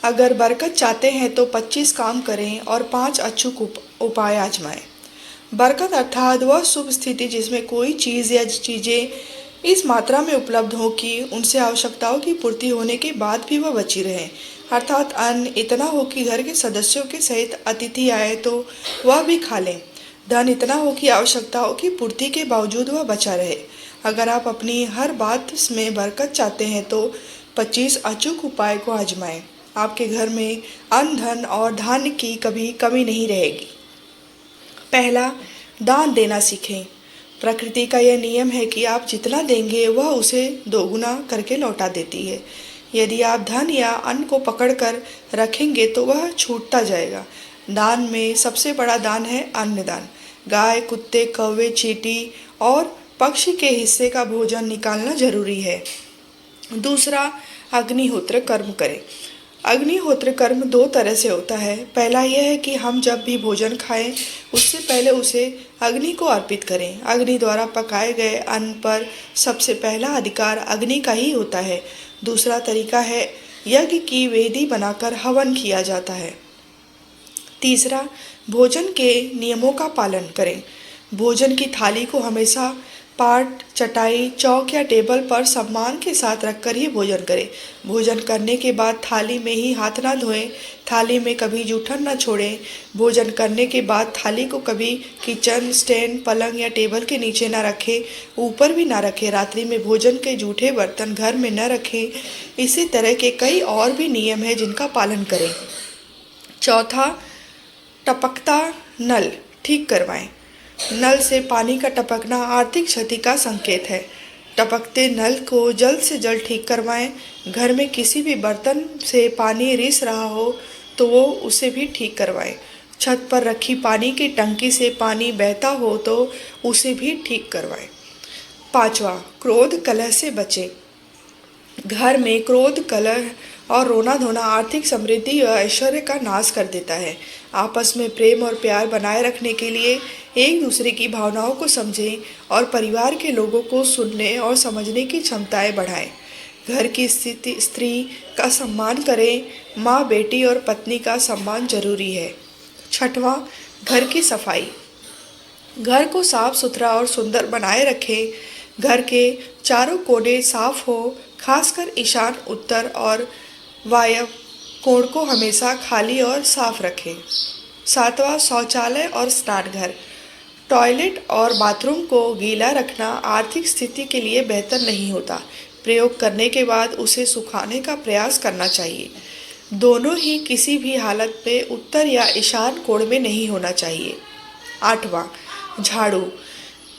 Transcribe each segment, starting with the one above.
अगर बरकत चाहते हैं तो 25 काम करें और 5 अचूक उपाय आजमाएं। बरकत अर्थात वह शुभ स्थिति जिसमें कोई चीज़ या चीज़ें इस मात्रा में उपलब्ध हो कि उनसे आवश्यकताओं की पूर्ति होने के बाद भी वह बची रहे। अर्थात अन्न इतना हो कि घर के सदस्यों के सहित अतिथि आए तो वह भी खा लें। धन इतना हो कि आवश्यकताओं की पूर्ति के बावजूद वह बचा रहे। अगर आप अपनी हर बात में बरकत चाहते हैं तो 25 अचूक उपाय को आजमाएं। आपके घर में अन्न, धन और धान्य की कभी कमी नहीं रहेगी। पहला, दान देना सीखें। प्रकृति का यह नियम है कि आप जितना देंगे वह उसे दोगुना करके लौटा देती है। यदि आप धन या अन्न को पकड़कर रखेंगे तो वह छूटता जाएगा। दान में सबसे बड़ा दान है अन्नदान। गाय, कुत्ते, कौवे, चींटी और पक्षी के हिस्से का भोजन निकालना जरूरी है। दूसरा, अग्निहोत्र कर्म करें। अग्निहोत्र कर्म 2 तरह से होता है। पहला यह है कि हम जब भी भोजन खाएं उससे पहले उसे अग्नि को अर्पित करें। अग्नि द्वारा पकाए गए अन्न पर सबसे पहला अधिकार अग्नि का ही होता है। दूसरा तरीका है यज्ञ की वेदी बनाकर हवन किया जाता है। तीसरा, भोजन के नियमों का पालन करें। भोजन की थाली को हमेशा पाट, चटाई, चौक या टेबल पर सम्मान के साथ रखकर ही भोजन करें। भोजन करने के बाद थाली में ही हाथ ना धोएं। थाली में कभी जूठन न छोड़ें। भोजन करने के बाद थाली को कभी किचन, स्टैंड, पलंग या टेबल के नीचे न रखें, ऊपर भी ना रखें। रात्रि में भोजन के जूठे बर्तन घर में न रखें। इसी तरह के कई और भी नियम हैं जिनका पालन करें। चौथा, टपकता नल ठीक करवाएं। नल से पानी का टपकना आर्थिक क्षति का संकेत है। टपकते नल को जल्द से जल्द ठीक करवाएं। घर में किसी भी बर्तन से पानी रिस रहा हो तो वो उसे भी ठीक करवाएं। छत पर रखी पानी की टंकी से पानी बहता हो तो उसे भी ठीक करवाएं। पांचवा, क्रोध कलह से बचें। घर में क्रोध, कलह और रोना धोना आर्थिक समृद्धि और ऐश्वर्य का नाश कर देता है। आपस में प्रेम और प्यार बनाए रखने के लिए एक दूसरे की भावनाओं को समझें और परिवार के लोगों को सुनने और समझने की क्षमताएं बढ़ाएं। घर की स्त्री का सम्मान करें। माँ, बेटी और पत्नी का सम्मान जरूरी है। छठवां, घर की सफाई। घर को साफ सुथरा और सुंदर बनाए रखें। घर के चारों कोने साफ हो, खासकर ईशान, उत्तर और वायव्य कोण को हमेशा खाली और साफ रखें। सातवां, शौचालय और स्नानघर। टॉयलेट और बाथरूम को गीला रखना आर्थिक स्थिति के लिए बेहतर नहीं होता। प्रयोग करने के बाद उसे सुखाने का प्रयास करना चाहिए। दोनों ही किसी भी हालत में उत्तर या ईशान कोण में नहीं होना चाहिए। आठवां, झाड़ू।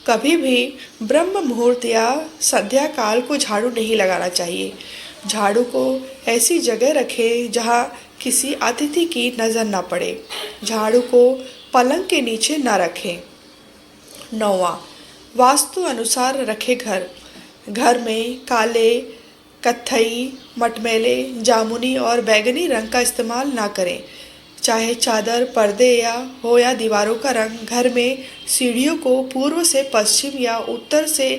कभी भी ब्रह्म मुहूर्त या संध्या काल को झाड़ू नहीं लगाना चाहिए। झाड़ू को ऐसी जगह रखें जहां किसी अतिथि की नज़र न पड़े। झाड़ू को पलंग के नीचे न रखें। नौवां, वास्तु अनुसार रखें घर। घर में काले, कत्थई, मटमैले, जामुनी और बैंगनी रंग का इस्तेमाल ना करें। चाहे चादर, पर्दे या दीवारों का रंग। घर में सीढ़ियों को पूर्व से पश्चिम या उत्तर से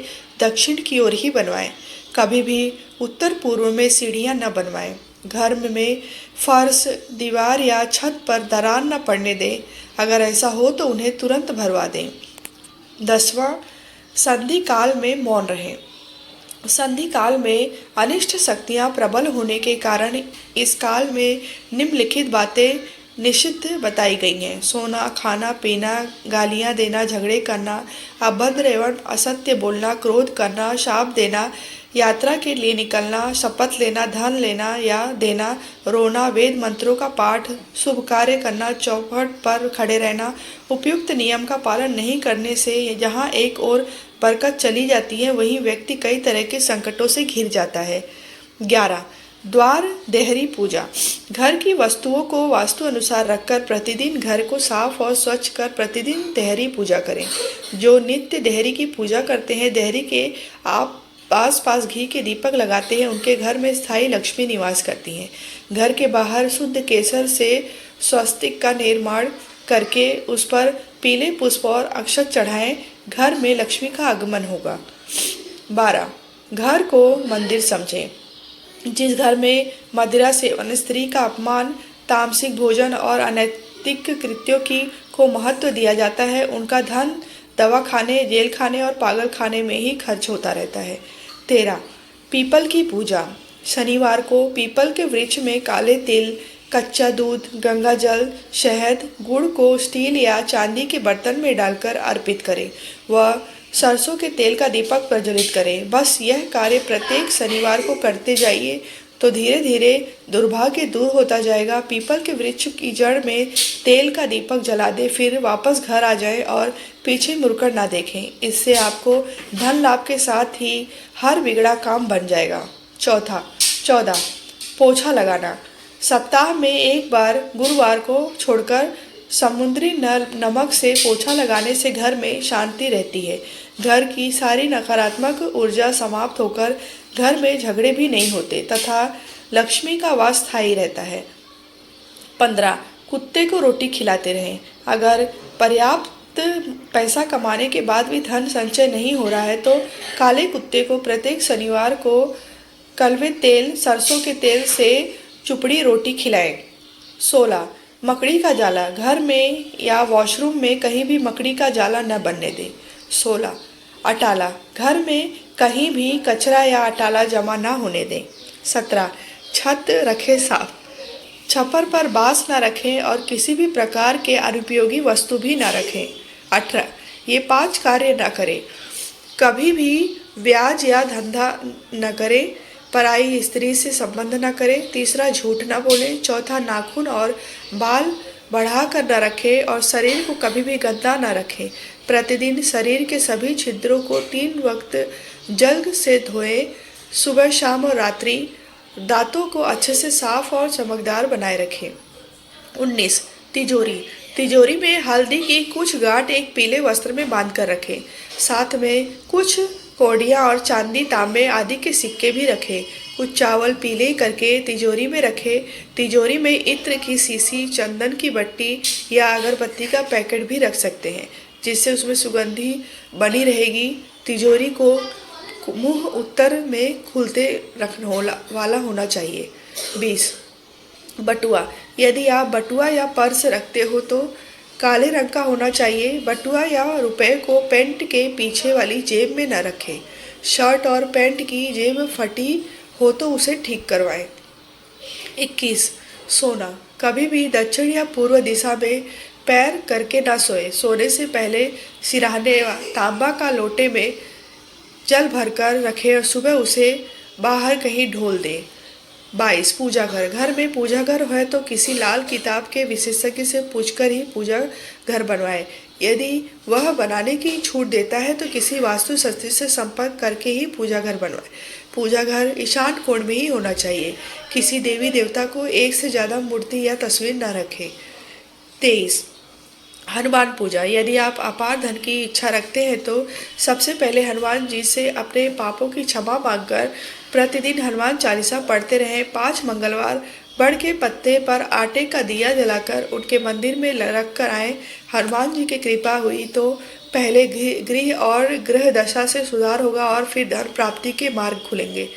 दक्षिण की ओर ही बनवाएं। कभी भी उत्तर पूर्व में सीढ़ियां न बनवाएं। घर में फर्श, दीवार या छत पर दरार न पड़ने दें। अगर ऐसा हो तो उन्हें तुरंत भरवा दें। 10वां, संधि काल में मौन रहें। संधि काल में अनिष्ट शक्तियां प्रबल होने के कारण इस काल में निम्नलिखित बातें निषिद्ध बताई गई हैं। सोना, खाना, पीना, गालियां देना, झगड़े करना, अभद्र एवं असत्य बोलना, क्रोध करना, शाप देना, यात्रा के लिए निकलना, शपथ लेना, धन लेना या देना, रोना, वेद मंत्रों का पाठ, शुभ कार्य करना, चौखट पर खड़े रहना। उपयुक्त नियम का पालन नहीं करने से जहाँ एक ओर बरकत चली जाती है वहीं व्यक्ति कई तरह के संकटों से घिर जाता है। 11, द्वार देहरी पूजा। घर की वस्तुओं को वास्तु अनुसार रखकर प्रतिदिन घर को साफ और स्वच्छ कर प्रतिदिन देहरी पूजा करें। जो नित्य देहरी की पूजा करते हैं, देहरी के आप आस पास घी के दीपक लगाते हैं, उनके घर में स्थायी लक्ष्मी निवास करती हैं। घर के बाहर शुद्ध केसर से स्वस्तिक का निर्माण करके उस पर पीले पुष्प और अक्षत चढ़ाएं। घर में लक्ष्मी का आगमन होगा। 12, घर को मंदिर समझें। जिस घर में मदिरा सेवन, स्त्री का अपमान, तामसिक भोजन और अनैतिक कृत्यों की को महत्व दिया जाता है, उनका धन दवा खाने, जेल खाने और पागल खाने में ही खर्च होता रहता है। 13. पीपल की पूजा। शनिवार को पीपल के वृक्ष में काले तिल, कच्चा दूध, गंगा जल, शहद, गुड़ को स्टील या चांदी के बर्तन में डालकर अर्पित करें। वह सरसों के तेल का दीपक प्रज्वलित करें। बस यह कार्य प्रत्येक शनिवार को करते जाइए तो धीरे धीरे दुर्भाग्य दूर होता जाएगा। पीपल के वृक्ष की जड़ में तेल का दीपक जला दे, फिर वापस घर आ जाएं और पीछे मुड़कर ना देखें। इससे आपको धन लाभ के साथ ही हर बिगड़ा काम बन जाएगा। 14. पोछा लगाना। सप्ताह में एक बार गुरुवार को छोड़कर समुद्री नमक से पोछा लगाने से घर में शांति रहती है। घर की सारी नकारात्मक ऊर्जा समाप्त होकर घर में झगड़े भी नहीं होते तथा लक्ष्मी का वास स्थायी रहता है। 15. कुत्ते को रोटी खिलाते रहें। अगर पर्याप्त पैसा कमाने के बाद भी धन संचय नहीं हो रहा है तो काले कुत्ते को प्रत्येक शनिवार को कलवे तेल, सरसों के तेल से चुपड़ी रोटी खिलाएं। 16. मकड़ी का जाला। घर में या वॉशरूम में कहीं भी मकड़ी का जाला न बनने दें। 16. अटाला। घर में कहीं भी कचरा या अटाला जमा न होने दें। 17. छत रखें साफ। छप्पर पर बांस न रखें और किसी भी प्रकार के अनुपयोगी वस्तु भी न रखें। 18. ये 5 कार्य न करें। कभी भी ब्याज या धंधा न करें। पराई स्त्री से संबंध न करें। 3. झूठ न बोलें। 4. नाखून और बाल बढ़ा कर न रखें और शरीर को कभी भी गंदा न रखें। प्रतिदिन शरीर के सभी छिद्रों को 3 वक्त जल से धोएं, सुबह, शाम और रात्रि। दांतों को अच्छे से साफ और चमकदार बनाए रखें। 19. तिजोरी। तिजोरी में हल्दी की कुछ गांठ एक पीले वस्त्र में बांध कर रखें। साथ में कुछ कौड़ियाँ और चांदी, तांबे आदि के सिक्के भी रखें। कुछ चावल पीले करके तिजोरी में रखें। तिजोरी में इत्र की शीशी, चंदन की बट्टी या अगरबत्ती का पैकेट भी रख सकते हैं, जिससे उसमें सुगंधी बनी रहेगी। तिजोरी को मुंह उत्तर में खुलते रखने वाला होना चाहिए। 20. बटुआ। यदि आप बटुआ या पर्स रखते हो तो काले रंग का होना चाहिए। बटुआ या रुपए को पैंट के पीछे वाली जेब में न रखें। शर्ट और पैंट की जेब फटी हो तो उसे ठीक करवाएं। 21. सोना। कभी भी दक्षिण या पूर्व दिशा में पैर करके ना सोए। सोने से पहले सिरहाने तांबा का लोटे में जल भरकर रखें और सुबह उसे बाहर कहीं ढोल दें। 22. पूजा घर। घर में पूजा घर है तो किसी लाल किताब के विशेषज्ञ से पूछकर ही पूजा घर बनवाएं। यदि वह बनाने की छूट देता है तो किसी वास्तुशास्त्री से संपर्क करके ही पूजा घर बनवाएं। पूजा घर ईशान कोण में ही होना चाहिए। किसी देवी देवता को एक से ज़्यादा मूर्ति या तस्वीर न रखें। 23. हनुमान पूजा। यदि आप अपार धन की इच्छा रखते हैं तो सबसे पहले हनुमान जी से अपने पापों की क्षमा मांगकर प्रतिदिन हनुमान चालीसा पढ़ते रहें। 5 मंगलवार बड़ के पत्ते पर आटे का दिया जलाकर उनके मंदिर में रख कर आएँ। हनुमान जी की कृपा हुई तो पहले गृह और ग्रह दशा से सुधार होगा और फिर धन प्राप्ति के मार्ग खुलेंगे।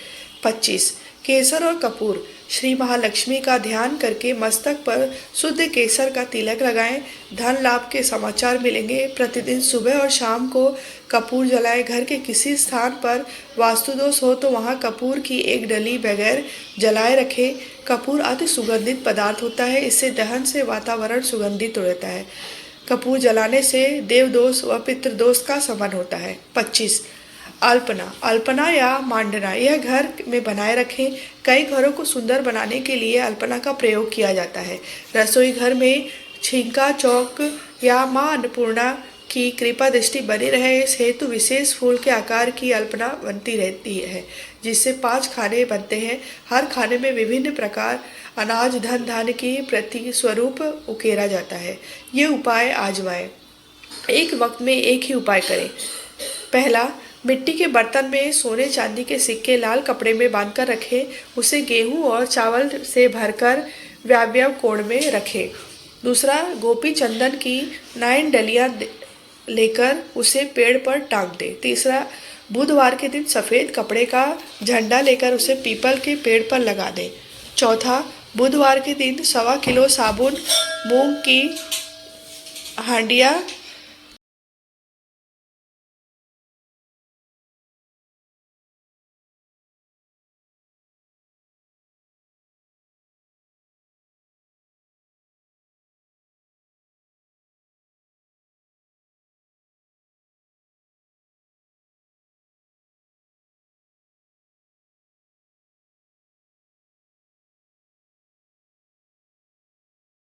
25. केसर और कपूर। श्री महालक्ष्मी का ध्यान करके मस्तक पर शुद्ध केसर का तिलक लगाएं। धन लाभ के समाचार मिलेंगे। प्रतिदिन सुबह और शाम को कपूर जलाएं। घर के किसी स्थान पर वास्तु दोष हो तो वहां कपूर की एक डली बगैर जलाए रखें। कपूर अति सुगंधित पदार्थ होता है। इससे दहन से वातावरण सुगंधित रहता है। कपूर जलाने से देव दोष व पितृ दोष का शमन होता है। 25. अल्पना। अल्पना या मांडना यह घर में बनाए रखें। कई घरों को सुंदर बनाने के लिए अल्पना का प्रयोग किया जाता है। रसोई घर में छिंका चौक या मां अन्नपूर्णा की कृपा दृष्टि बनी रहे, इस हेतु विशेष फूल के आकार की अल्पना बनती रहती है, जिससे 5 खाने बनते हैं। हर खाने में विभिन्न प्रकार अनाज, धन, धान्य की प्रति स्वरूप उकेरा जाता है। ये उपाय आजमाएं। एक वक्त में एक ही उपाय करें। पहला, मिट्टी के बर्तन में सोने चांदी के सिक्के लाल कपड़े में बांधकर रखें। उसे गेहूं और चावल से भरकर व्याव्य कोण में रखें। दूसरा, गोपी चंदन की 9 डलियां लेकर उसे पेड़ पर टांग दें। तीसरा, बुधवार के दिन सफ़ेद कपड़े का झंडा लेकर उसे पीपल के पेड़ पर लगा दें। चौथा, बुधवार के दिन 1.25 किलो साबुन, मूंग की हांडिया